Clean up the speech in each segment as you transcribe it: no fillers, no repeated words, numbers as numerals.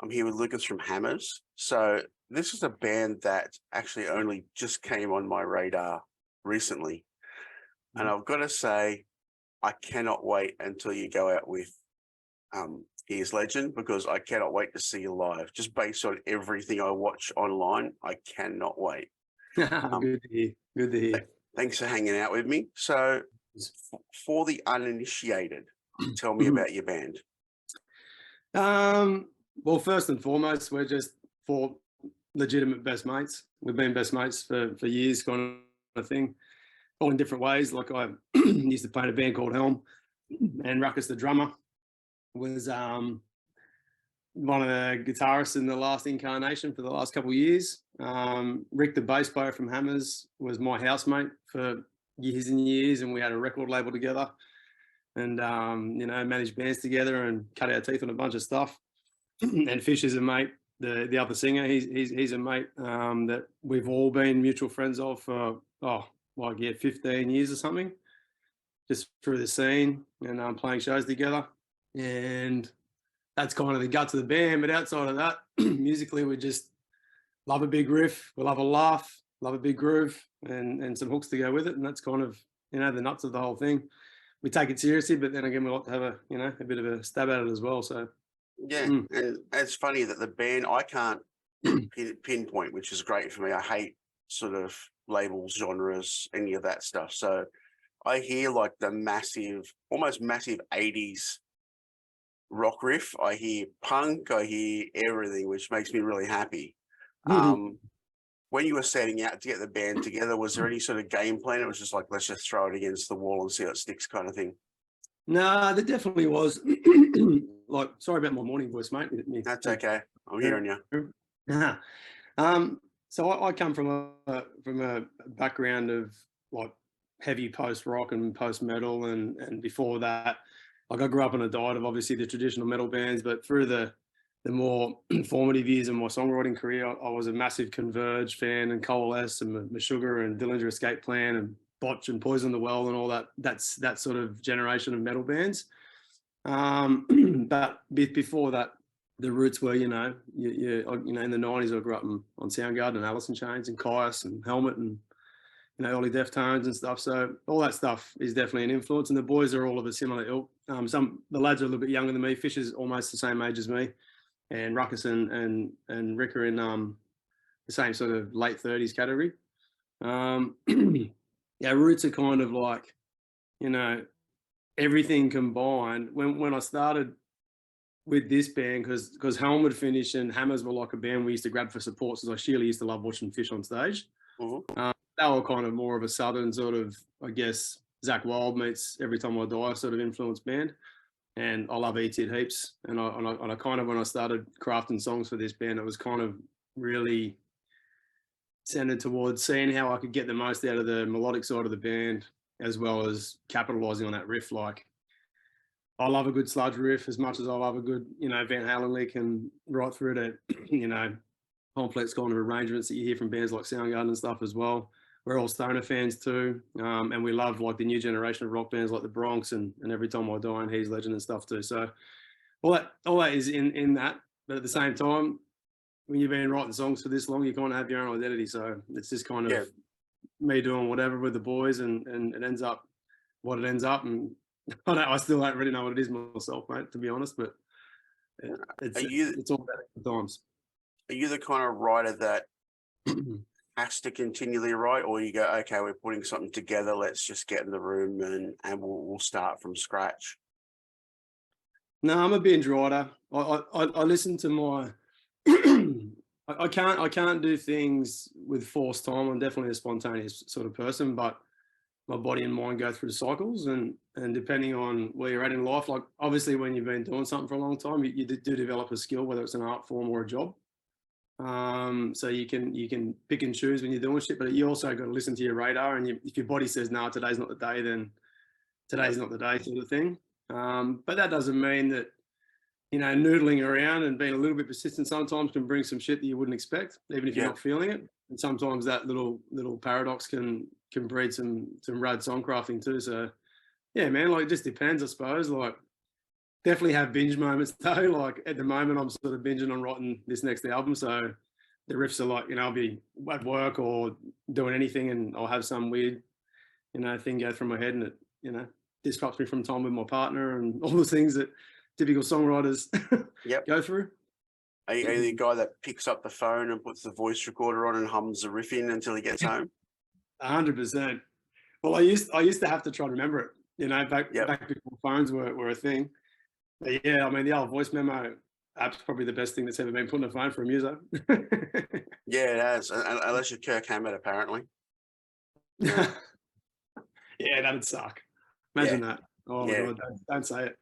I'm here with Lucas from Hammers. So this is a band that actually only just came on my radar recently. And I've got to say, I cannot wait until you go out with Here's Legend, because I cannot wait to see you live. Just based on everything I watch online, I cannot wait. Good to hear. Good to hear. Thanks for hanging out with me. So for the uninitiated, tell me about your band. Well, first and foremost, we're just four legitimate best mates. We've been best mates for years, kind of thing, all in different ways. Like I used to play in a band called Helm, and Ruckus, the drummer, was one of the guitarists in the last incarnation for the last couple of years. Rick, the bass player from Hammers, was my housemate for years and years, and we had a record label together and, managed bands together and cut our teeth on a bunch of stuff. And Fish is a mate, the other singer. He's a mate that we've all been mutual friends of for 15 years or something, just through the scene and playing shows together. And that's kind of the guts of the band. But outside of that, musically, we just love a big riff, we love a laugh, love a big groove, and some hooks to go with it. And that's kind of the nuts of the whole thing. We take it seriously, but then again, we like to have a bit of a stab at it as well. So. Yeah, and it's funny that the band, I can't pinpoint, which is great for me. I hate sort of labels, genres, any of that stuff. So I hear like the almost massive 80s rock riff. I hear punk, I hear everything, which makes me really happy. When you were setting out to get the band together, was there any sort of game plan? It was just like, let's just throw it against the wall and see how it sticks kind of thing. No, there definitely was. Like, sorry about my morning voice, mate. That's okay. I'm hearing you. So I come from a background of like heavy post rock and post metal, and before that, like I grew up on a diet of obviously the traditional metal bands, but through the more formative years of my songwriting career, I was a massive Converge fan and Coalesce and Meshuggah and Dillinger Escape Plan and Botch and Poison the Well and all that. That's that sort of generation of metal bands. But before that, the roots were, in the 90s, I grew up on Soundgarden and Alice in Chains and Caius and Helmet and, early Deftones and stuff. So all that stuff is definitely an influence. And the boys are all of a similar ilk. The lads are a little bit younger than me. Fish is almost the same age as me. And Ruckus and Rick are in the same sort of late 30s category. Roots are kind of like, everything combined. When I started with this band, because Helm had finished and Hammers were like a band we used to grab for support, because I sheerly used to love watching Fish on stage. They were kind of more of a southern sort of, I guess, Zach Wilde meets Every Time I Die sort of influenced band. And I love E.T. heaps. And I kind of, when I started crafting songs for this band, it was kind of really centered towards seeing how I could get the most out of the melodic side of the band, as well as capitalizing on that riff. Like, I love a good sludge riff as much as I love a good, Van Halen lick, and right through to, complex kind of arrangements that you hear from bands like Soundgarden and stuff as well. We're all stoner fans too, and we love like the new generation of rock bands like the Bronx and Every Time I Die and He's Legend and stuff too. So all that is in that, but at the same time, when you've been writing songs for this long, you kind of have your own identity. So it's just kind of me doing whatever with the boys, and it ends up what it ends up. And I still don't really know what it is myself, mate, to be honest. But it's all about the times. Are you the kind of writer that has to continually write, or you go, okay, we're putting something together, let's just get in the room and we'll start from scratch? No, I'm a binge writer. I listen to my I can't do things with forced time. I'm definitely a spontaneous sort of person, but my body and mind go through cycles, and depending on where you're at in life, like obviously when you've been doing something for a long time, you do develop a skill, whether it's an art form or a job. So you can pick and choose when you're doing shit, but you also got to listen to your radar, and if your body says, no, today's not the day, then today's not the day, sort of thing. But that doesn't mean that, noodling around and being a little bit persistent sometimes can bring some shit that you wouldn't expect, even if you're not feeling it. And sometimes that little paradox can breed some rad song crafting too. So yeah, man, like it just depends, I suppose. Like Definitely have binge moments though. Like at the moment, I'm sort of binging on writing this next album. So the riffs are like, I'll be at work or doing anything and I'll have some weird, thing go through my head and it, disrupts me from time with my partner and all the things that typical songwriters go through. Are you the guy that picks up the phone and puts the voice recorder on and hums the riff in until he gets home? 100%. Well, I used to have to try to remember it, back before phones were a thing. But yeah, I mean, the old voice memo app's probably the best thing that's ever been put on a phone for a muso. Yeah, it has. Unless you're Kirk Hammett, apparently. Yeah, that'd suck. Imagine that. Oh my God, don't say it.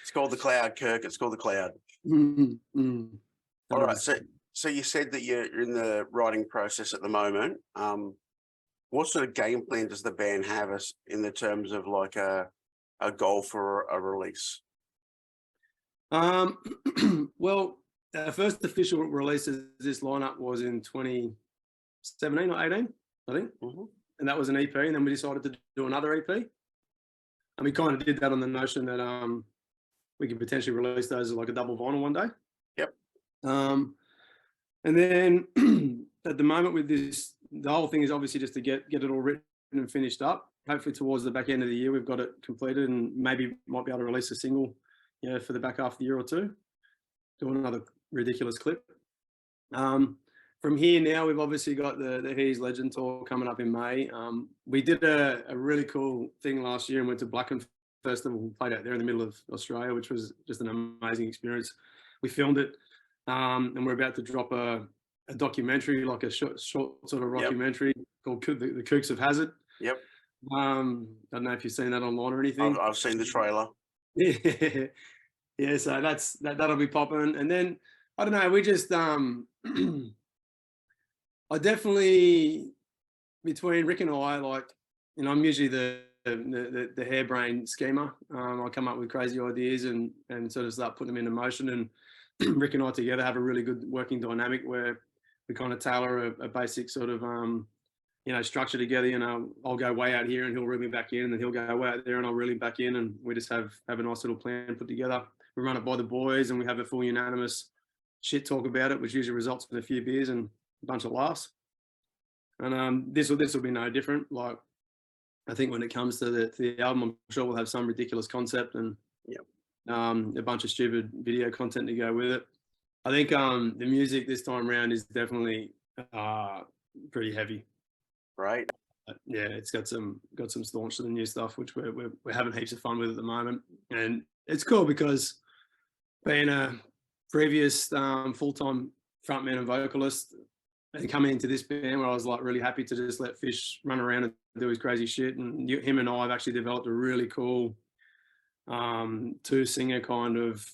It's called the cloud, Kirk. It's called the cloud. All right. So you said that you're in the writing process at the moment. What sort of game plan does the band have us in the terms of like a goal for a release? Well, our first official release of this lineup was in 2017 or 18, I think. And that was an EP. And then we decided to do another EP. And we kind of did that on the notion that we could potentially release those as like a double vinyl one day. Yep. And then at the moment with this, the whole thing is obviously just to get it all written and finished up. Hopefully towards the back end of the year, we've got it completed and maybe might be able to release a single, for the back half of the year or two. Do another ridiculous clip. From here now, we've obviously got the H2ZHW tour coming up in May. We did a really cool thing last year and went to Blackburn Festival, played out there in the middle of Australia, which was just an amazing experience. We filmed it, and we're about to drop a documentary, like a short sort of documentary called The Kooks of Hazard. Yep. I don't know if you've seen that online or anything. I've seen the trailer. Yeah. So that'll be popping, and then I don't know. We just I definitely, between Rick and I, like, I'm usually the harebrained schemer. I come up with crazy ideas and sort of start putting them into motion. And Rick and I together have a really good working dynamic where we kind of tailor a basic sort of, structure together. I'll go way out here and he'll reel me back in, and then he'll go way out there and I'll reel him back in, and we just have a nice little plan put together. We run it by the boys and we have a full unanimous shit talk about it, which usually results in a few beers and a bunch of laughs. And this will be no different. Like, I think when it comes to the album, I'm sure we'll have some ridiculous concept and a bunch of stupid video content to go with it. I think the music this time around is definitely pretty heavy. Right. Yeah, it's got some staunch to the new stuff, which we're having heaps of fun with at the moment, and it's cool because being a previous full-time frontman and vocalist, and coming into this band where I was like really happy to just let Fish run around and do his crazy shit, and him and I have actually developed a really cool two-singer kind of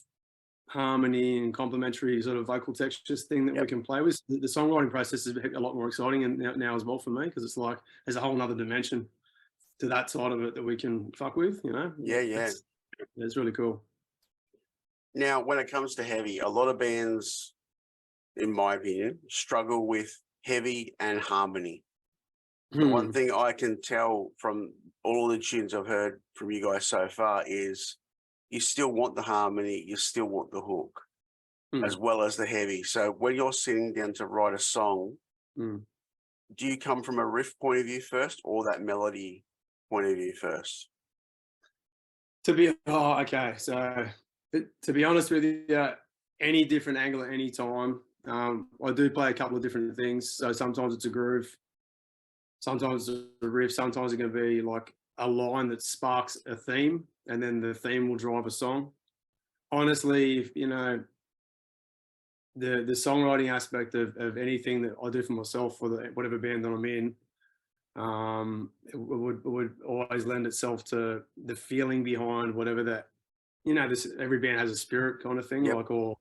harmony and complementary sort of vocal textures thing that we can play with. The songwriting process is a lot more exciting and now as well for me, because it's like there's a whole nother dimension to that side of it that we can fuck with, Yeah. It's really cool. Now, when it comes to heavy, a lot of bands, in my opinion, struggle with heavy and harmony. The one thing I can tell from all the tunes I've heard from you guys so far is you still want the harmony, you still want the hook, as well as the heavy. So when you're sitting down to write a song, do you come from a riff point of view first or that melody point of view first? To be honest with you, any different angle at any time. I do play a couple of different things. So sometimes it's a groove, sometimes it's a riff, sometimes it can be like a line that sparks a theme, and then the theme will drive a song. Honestly, the songwriting aspect of anything that I do for myself for whatever band that I'm in, it would always lend itself to the feeling behind whatever that, every band has a spirit kind of thing, like a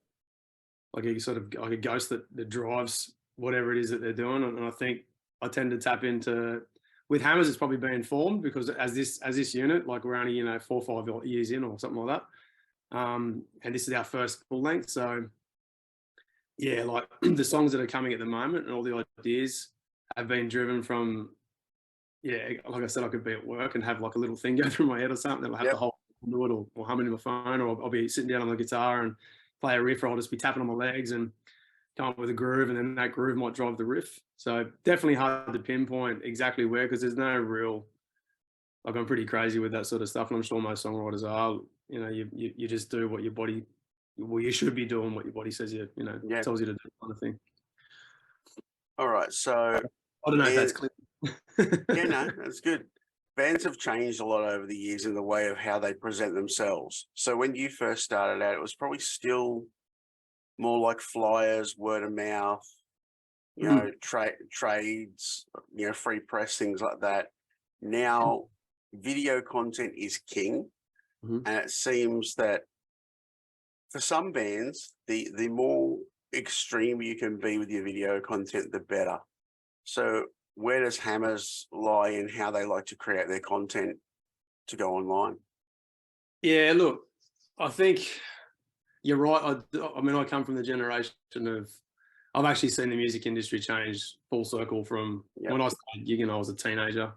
sort of like a ghost that drives whatever it is that they're doing. And I think I tend to tap into, with Hammers, it's probably been formed because as this unit, like we're only 4 or 5 years in or something like that, and this is our first full length. So yeah, like the songs that are coming at the moment and all the ideas have been driven from, like I said, I could be at work and have like a little thing go through my head or something that will have the whole do it, or humming in my phone, or I'll be sitting down on the guitar and play a riff, or I'll just be tapping on my legs and come up with a groove, and then that groove might drive the riff. So definitely hard to pinpoint exactly where, because there's no real, like, I'm pretty crazy with that sort of stuff, and I'm sure most songwriters are. You know, you just do what your body, well, you should be doing what your body says you know, tells you to do, kind of thing. All right, so I don't know if that's clear. Yeah, no, that's good. Bands have changed a lot over the years in the way of how they present themselves. So when you first started out, it was probably still more like flyers, word of mouth, you know, trades, you know, free press, things like that. Now, video content is king, and it seems that for some bands, the more extreme you can be with your video content, the better. So where does Hammers lie in how they like to create their content to go online? Yeah, look, I think you're right. I mean, I come from the generation of, I've actually seen the music industry change full circle from when I started gigging. I was a teenager,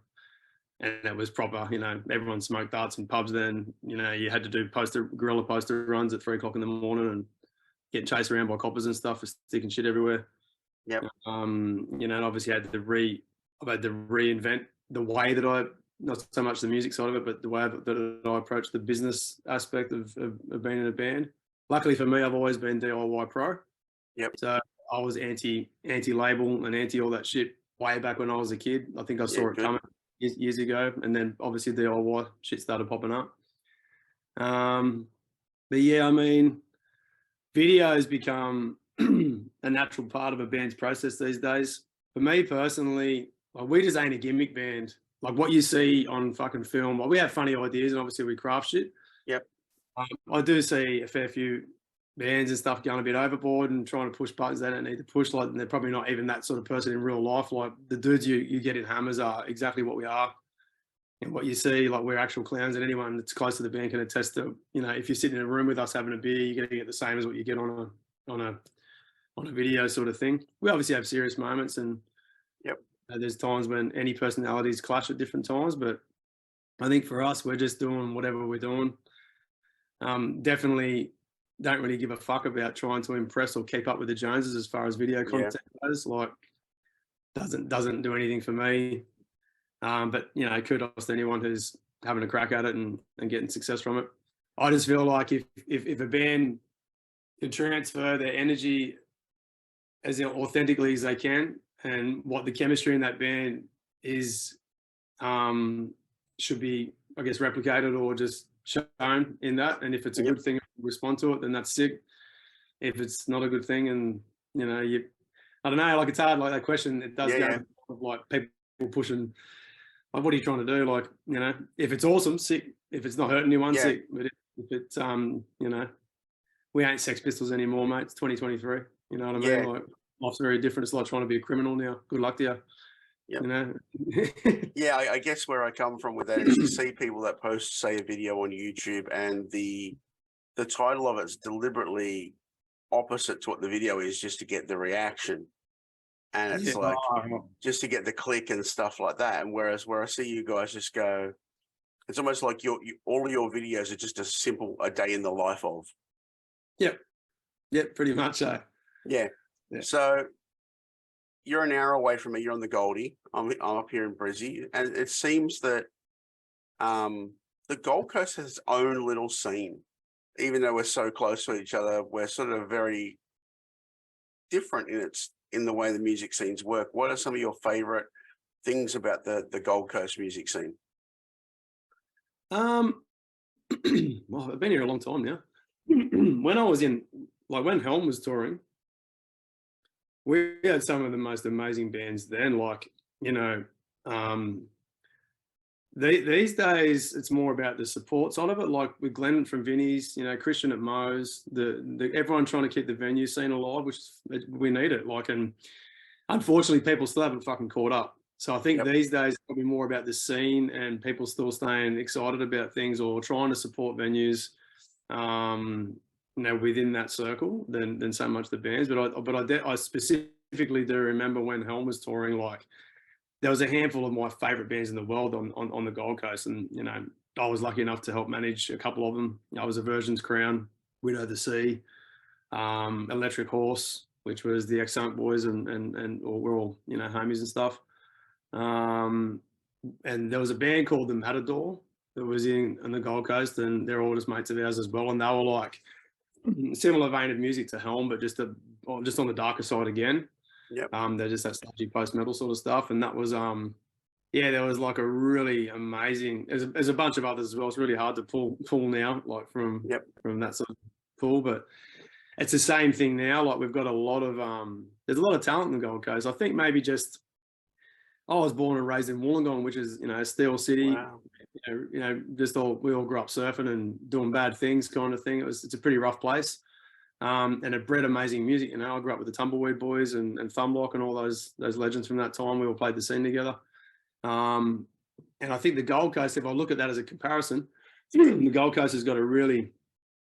and it was proper, you know, everyone smoked darts in pubs then. You know, you had to do guerrilla poster runs at 3 o'clock in the morning and getting chased around by coppers and stuff for sticking shit everywhere. Yep. You know, and obviously I've had to reinvent the way that I, not so much the music side of it, but the way that I approach the business aspect of being in a band. Luckily for me, I've always been DIY pro. Yep. So I was anti-label and anti all that shit way back when I was a kid. I think I saw it coming years ago, and then obviously DIY shit started popping up. But yeah, I mean, video has become a natural part of a band's process these days. For me personally, like, we just ain't a gimmick band. Like what you see on fucking film, like, we have funny ideas and obviously we craft shit. Yep. I do see a fair few bands and stuff going a bit overboard and trying to push buttons they don't need to push. Like, they're probably not even that sort of person in real life. Like the dudes you get in Hammers are exactly what we are. And what you see, like, we're actual clowns, and anyone that's close to the band can attest to, you know, if you're sitting in a room with us having a beer, you're going to get the same as what you get on a video sort of thing. We obviously have serious moments, and there's times when any personalities clash at different times, but I think for us, we're just doing whatever we're doing. Definitely don't really give a fuck about trying to impress or keep up with the Joneses as far as video content goes. Like, doesn't do anything for me. But, you know, kudos to anyone who's having a crack at it and getting success from it. I just feel like if a band can transfer their energy as authentically as they can, and what the chemistry in that band is, should be, I guess, replicated or just shown in that. And if it's a good thing, respond to it, then that's sick. If it's not a good thing, and, you know, I don't know, like, it's hard, like, that question, it does go like people pushing, like, what are you trying to do? Like, you know, if it's awesome, sick. If it's not hurting anyone, sick. But if it's, you know, we ain't Sex Pistols anymore, mate. It's 2023. You know what I mean? Like, life's very different. It's like trying to be a criminal now. Good luck to you. Yep. You know? I guess where I come from with that is you see people that post, say, a video on YouTube, and the title of it's deliberately opposite to what the video is, just to get the reaction. And it's like just to get the click and stuff like that. And whereas where I see you guys just go, it's almost like all of your videos are just a day in the life of. Yep, pretty much so. Yeah. So you're an hour away from me. You're on the Goldie. I'm up here in Brizzy, and it seems that the Gold Coast has its own little scene. Even though we're so close to each other, we're sort of very different in the way the music scenes work. What are some of your favorite things about the Gold Coast music scene? Well, I've been here a long time now. When I was when Helm was touring, we had some of the most amazing bands then. Like, you know, these days it's more about the support side of it. Like with Glenn from Vinnie's, you know, Christian at Mo's, everyone trying to keep the venue scene alive, which we need it. Like, and unfortunately, people still haven't fucking caught up. So I think these days it's probably more about the scene and people still staying excited about things or trying to support venues, you know, within that circle than so much the bands. But I specifically do remember when Helm was touring, like, there was a handful of my favorite bands in the world on the Gold Coast, and, you know, I was lucky enough to help manage a couple of them. I was a Virgin's Crown, Widow of the Sea, Electric Horse, which was the Excellent Boys, and we're all, you know, homies and stuff. And there was a band called the Matador that was on the Gold Coast, and they're all just mates of ours as well. And they were like similar vein of music to Helm, but just on the darker side again. Yep. They're just that sludgy post metal sort of stuff, and that was yeah, there was like a really amazing. There's a bunch of others as well. It's really hard to pull now, like from that sort of pool, but it's the same thing now. Like we've got a lot of there's a lot of talent in the Gold Coast. I think maybe just I was born and raised in Wollongong, which is, you know, Steel City. Wow. You know, we all grew up surfing and doing bad things, kind of thing. It's a pretty rough place, and it bred amazing music. You know, I grew up with the Tumbleweed Boys and Thumblock and all those legends from that time. We all played the scene together. And I think the Gold Coast, if I look at that as a comparison, the Gold Coast has got a really,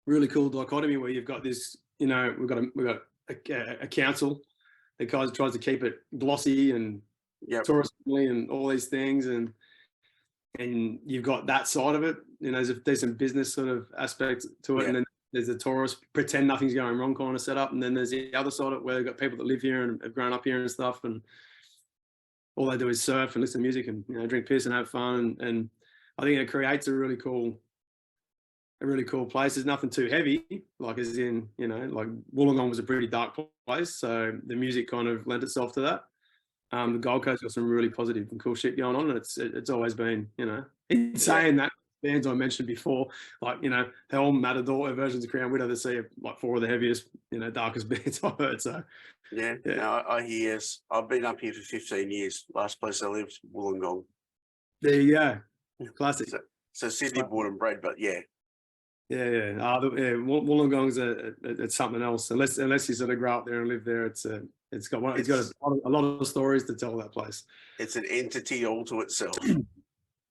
really cool dichotomy where you've got this, you know, we've got a council that tries to keep it glossy and tourist friendly and all these things, and you've got that side of it. You know, there's some business sort of aspect to it, and then there's the tourist pretend nothing's going wrong kind of setup, and then there's the other side of it where they've got people that live here and have grown up here and stuff, and all they do is surf and listen to music and, you know, drink piss and have fun, and I think it creates a really cool place. There's nothing too heavy, like as in, you know, like Wollongong was a pretty dark place, so the music kind of lent itself to that. The Gold Coast got some really positive and cool shit going on, and it's always been, you know, in saying that, bands I mentioned before, like, you know, Helm, Matador, Versions of Crown, Widow of the Sea, are like 4 of the heaviest, you know, darkest bands I've heard. So yeah. No, I hear. I've been up here for 15 years. Last place I lived, Wollongong. There you go, classic. So Sydney born and bred, but yeah. Yeah. Wollongong's it's something else. Unless you sort of grow up there and live there, it's got a lot of stories to tell, that place. It's an entity all to itself.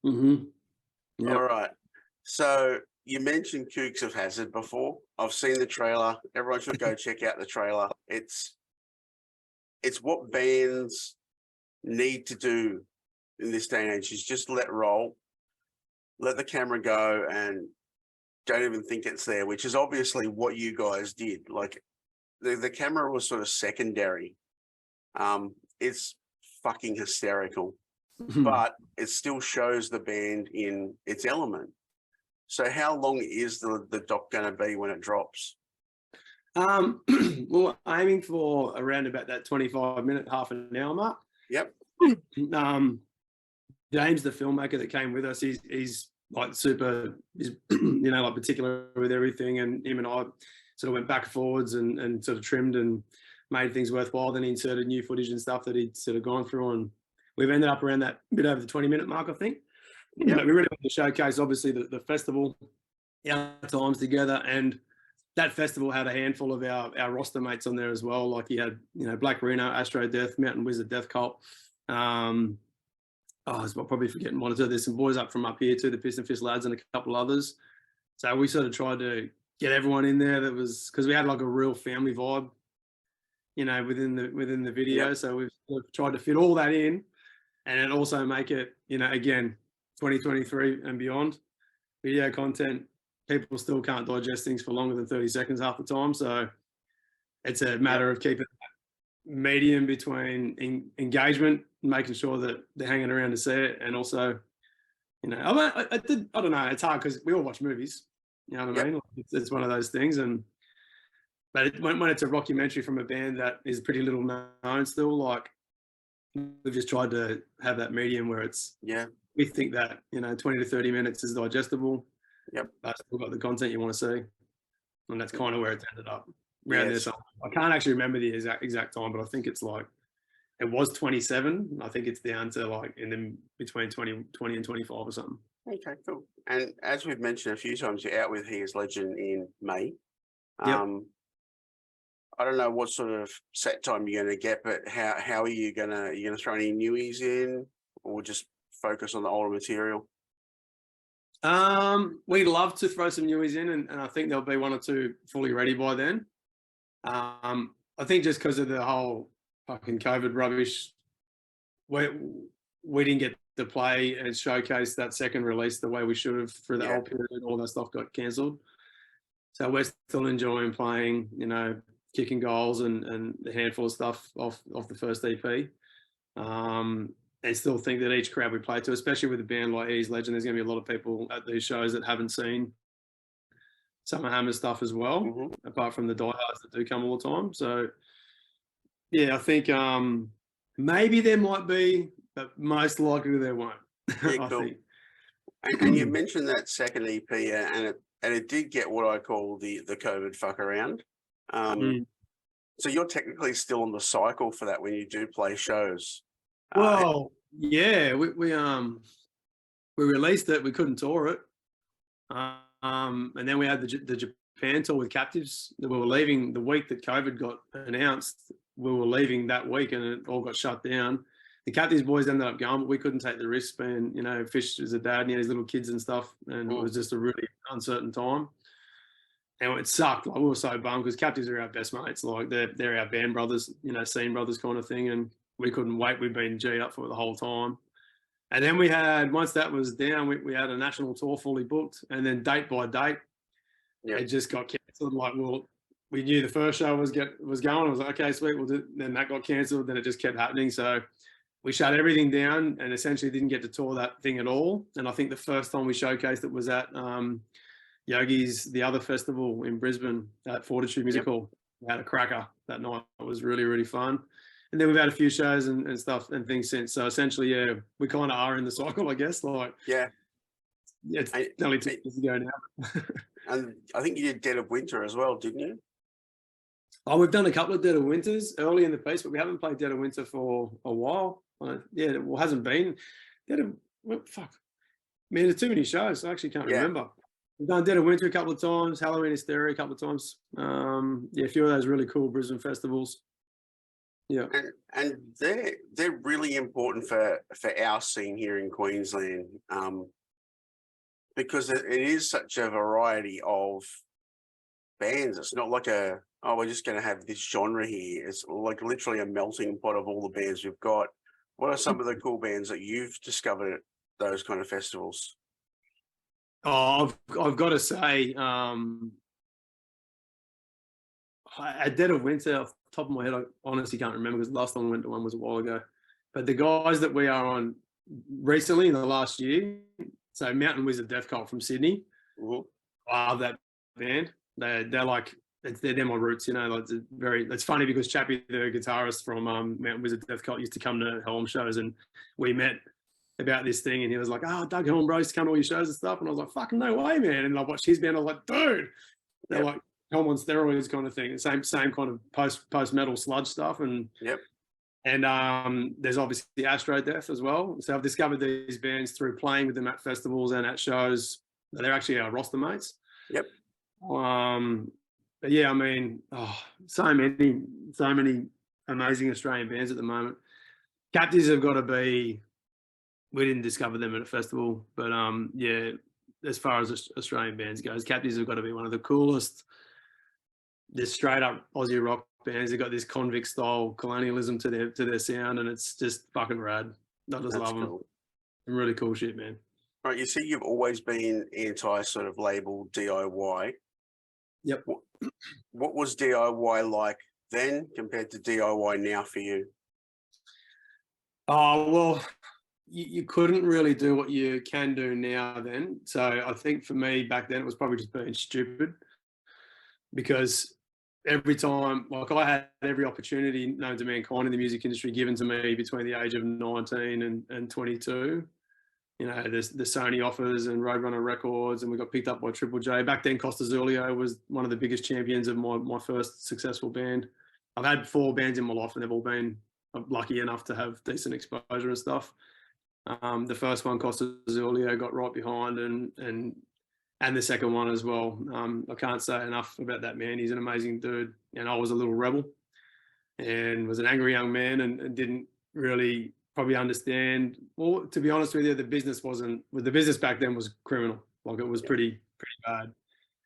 Mm-hmm. Yep. All right. So you mentioned Kooks of Hazard before. I've seen the trailer. Everyone should go check out the trailer. It's what bands need to do in this day and age, is just let roll, let the camera go, and don't even think it's there, which is obviously what you guys did. Like the camera was sort of secondary. It's fucking hysterical, but it still shows the band in its element. So how long is the doc going to be when it drops? Well, aiming for around about that 25-minute, half an hour mark. Yep. James, the filmmaker that came with us, he's like super, he's, you know, like particular with everything, and him and I sort of went back and forwards and sort of trimmed and made things worthwhile. Then he inserted new footage and stuff that he'd sort of gone through, and we've ended up around that bit over the 20-minute mark, I think. Yeah, but we really want to showcase, obviously, the festival, our times together, and that festival had a handful of our roster mates on there as well. Like he had, you know, Black Reno, Astro Death, Mountain Wizard, Death Cult. I was probably forgetting one or two. There's some boys up here too, the Piston Fist lads and a couple others. So we sort of tried to get everyone in there. That was because we had like a real family vibe, you know, within the video. Yep. So we've sort of tried to fit all that in, and then also make it, you know, again, 2023 and beyond video content. People still can't digest things for longer than 30 seconds half the time. So it's a matter of keeping that medium between engagement, making sure that they're hanging around to see it. And also, you know, I don't know, it's hard because we all watch movies, you know what I mean? Like it's one of those things. But when it's a rockumentary from a band that is pretty little known still, like we've just tried to have that medium where it's, we think that, you know, 20 to 30 minutes is digestible. Yep. But still got the content you want to see. And that's kind of where it's ended up. Around there. So I can't actually remember the exact time, but I think it's like, it was 27. I think it's down to like between 20 and 25 or something. Okay, cool. And as we've mentioned a few times, you're out with He Is Legend in May. Yep. I don't know what sort of set time you're going to get, but how are you going to throw any newies in, or just focus on the older material? We'd love to throw some newies in, and I think there'll be one or two fully ready by then. I think just because of the whole fucking COVID rubbish, we didn't get to play and showcase that second release the way we should have through the whole period. All that stuff got cancelled. So we're still enjoying playing, you know, kicking goals and a handful of stuff off the first EP. And still think that each crowd we play to, especially with a band like Eddie's Legend, there's going to be a lot of people at these shows that haven't seen Summer Hammer stuff as well, apart from the diehards that do come all the time. So, yeah, I think maybe there might be, but most likely there won't. Yeah, cool. And you mentioned that second EP, and it did get what I call the COVID fuck around. So you're technically still on the cycle for that when you do play shows. Well, yeah, we released it. We couldn't tour it, and then we had the Japan tour with Captives. We were leaving the week that COVID got announced. We were leaving that week, and it all got shut down. The Captives boys ended up going, but we couldn't take the risk. Being, you know, Fish is a dad and he had his little kids and stuff, and it was just a really uncertain time. And it sucked. Like, we were so bummed because Captives are our best mates. Like they're our band brothers, you know, scene brothers kind of thing. And we couldn't wait. We'd been G'd up for it the whole time. And then we had, once that was down, we had a national tour fully booked. And then date by date, it just got cancelled. Like, well, we knew the first show was going. I was like, okay, sweet. Then that got cancelled. Then it just kept happening. So we shut everything down and essentially didn't get to tour that thing at all. And I think the first time we showcased it was at Yogi's, the other festival in Brisbane at Fortitude Music Hall. We had a cracker that night. It was really, really fun. And then we've had a few shows and stuff and things since. So essentially, yeah, we kind of are in the cycle, I guess. Like, it's only 2 years ago now. And I think you did Dead of Winter as well, didn't you? Oh, we've done a couple of Dead of Winters early in the piece, but we haven't played Dead of Winter for a while. Yeah, it hasn't been. Fuck. Man, there's too many shows. I actually can't remember. We've done Dead of Winter a couple of times, Halloween Hysteria a couple of times. Yeah, a few of those really cool Brisbane festivals. Yeah, and they're really important for our scene here in Queensland, because it is such a variety of bands. It's not like we're just going to have this genre here. It's like literally a melting pot of all the bands we've got. What are some of the cool bands that you've discovered at those kind of festivals? Oh, I've got to say, at Dead of Winter, off the top of my head, I honestly can't remember because the last time I went to one was a while ago. But the guys that we are on recently in the last year, so Mountain Wizard Death Cult from Sydney, I love that band. They're like, they're my roots, you know. Like, it's funny because Chappie, the guitarist from Mountain Wizard Death Cult, used to come to Helm shows, and we met about this thing, and he was like, "Oh, Doug Helm bro, used to come to all your shows and stuff," and I was like, "Fucking no way, man!" And I watched his band, I was like, "Dude," they're like Helm on steroids kind of thing, same kind of post metal sludge stuff, and there's obviously Astro Death as well. So I've discovered these bands through playing with them at festivals and at shows. They're actually our roster mates. But yeah, I mean, so many amazing Australian bands at the moment. Captives have got to be. We didn't discover them at a festival, but yeah, as far as Australian bands goes, Captives have got to be one of the coolest. This straight up Aussie rock bands. They've got this convict style colonialism to their sound, and it's just fucking rad. I just love them. Really cool shit, man. Right, you see, you've always been anti sort of label DIY. Yep. What was DIY like then compared to DIY now for you? Oh, well, you couldn't really do what you can do now then. So I think for me back then, it was probably just being stupid, because every time, like, I had every opportunity known to mankind in the music industry given to me between the age of 19 and 22. You know, the Sony offers and Roadrunner Records, and we got picked up by Triple J. Back then, Costa Zurlio was one of the biggest champions of my first successful band. I've had 4 bands in my life, and they've all been lucky enough to have decent exposure and stuff. The first one, Costa Zurlio, got right behind, and the second one as well. I can't say enough about that man. He's an amazing dude. And I was a little rebel and was an angry young man and didn't really probably understand. Well, to be honest with you, the business back then was criminal. Like, it was pretty bad.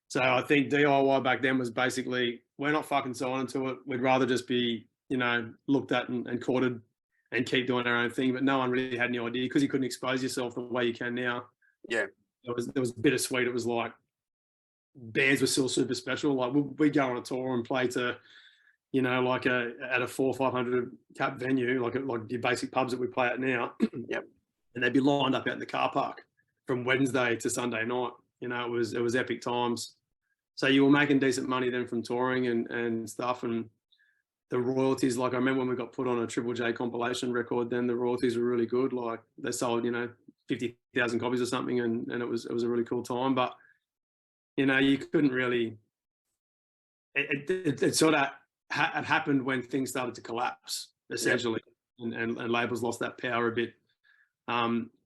So I think DIY back then was basically, we're not fucking signing to it. We'd rather just be, you know, looked at and courted and keep doing our own thing. But no one really had any idea because you couldn't expose yourself the way you can now. Yeah. There was bittersweet. It was like bands were still super special. Like we go on a tour and play to, you know, like at a 400 or 500 cap venue, like your basic pubs that we play at now. Yep. And they'd be lined up out in the car park from Wednesday to Sunday night. You know, it was epic times. So you were making decent money then from touring and stuff, and the royalties. Like I remember when we got put on a Triple J compilation record, then the royalties were really good. Like they sold, you know, 50,000 copies or something, and it was a really cool time. But you know, you couldn't really. It sort of it happened when things started to collapse, essentially, yep. and labels lost that power a bit.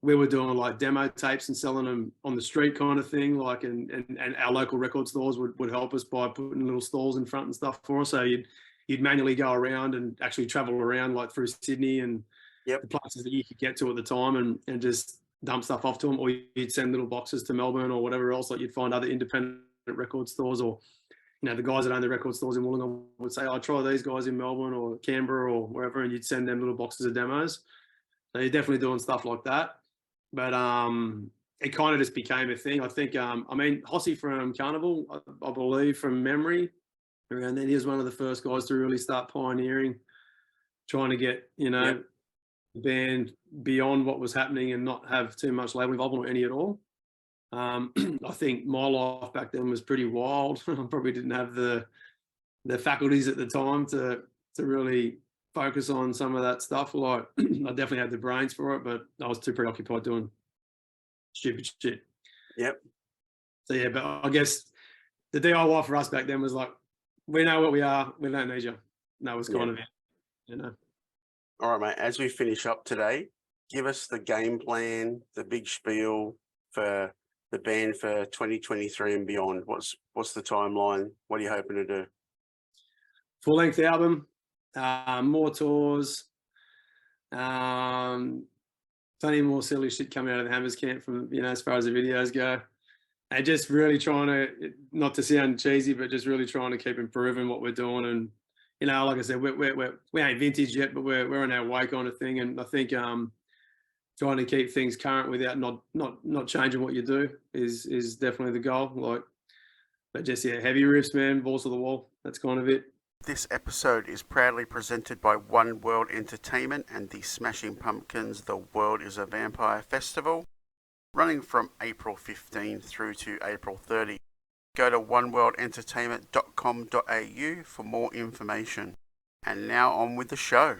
We were doing like demo tapes and selling them on the street kind of thing, like and our local record stores would help us by putting little stalls in front and stuff for us. So you'd manually go around and actually travel around like through Sydney and yep. the places that you could get to at the time and just dump stuff off to them, or you'd send little boxes to Melbourne or whatever else. Like you'd find other independent record stores, or you know, the guys that own the record stores in Wollongong would say, "I try these guys in Melbourne or Canberra or wherever," and you'd send them little boxes of demos. So you're definitely doing stuff like that. But it kind of just became a thing. I think, I mean, Hossie from Carnival, I believe from memory, around then, he was one of the first guys to really start pioneering, trying to get, you know, yep. the band beyond what was happening and not have too much label involvement or any at all. I think my life back then was pretty wild. I probably didn't have the faculties at the time to really focus on some of that stuff. Like I definitely had the brains for it, but I was too preoccupied doing stupid shit. Yep. So yeah, but I guess the DIY for us back then was like, we know what we are, we don't need you. That was kind of it, you know. All right, mate. As we finish up today, give us the game plan, the big spiel for the band for 2023 and beyond. What's the timeline? What are you hoping to do? Full-length album, more tours, plenty more silly shit coming out of the Hammers camp from, you know, as far as the videos go. And just really trying to, not to sound cheesy, but just really trying to keep improving what we're doing. And, you know, like I said, we ain't vintage yet, but we're on our way kind of thing. And I think trying to keep things current without not changing what you do is definitely the goal. Like, but just, yeah, heavy riffs, man, balls to the wall. That's kind of it. This episode is proudly presented by One World Entertainment and the Smashing Pumpkins' The World is a Vampire Festival, running from April 15 through to April 30. Go to oneworldentertainment.com.au for more information. And now on with the show.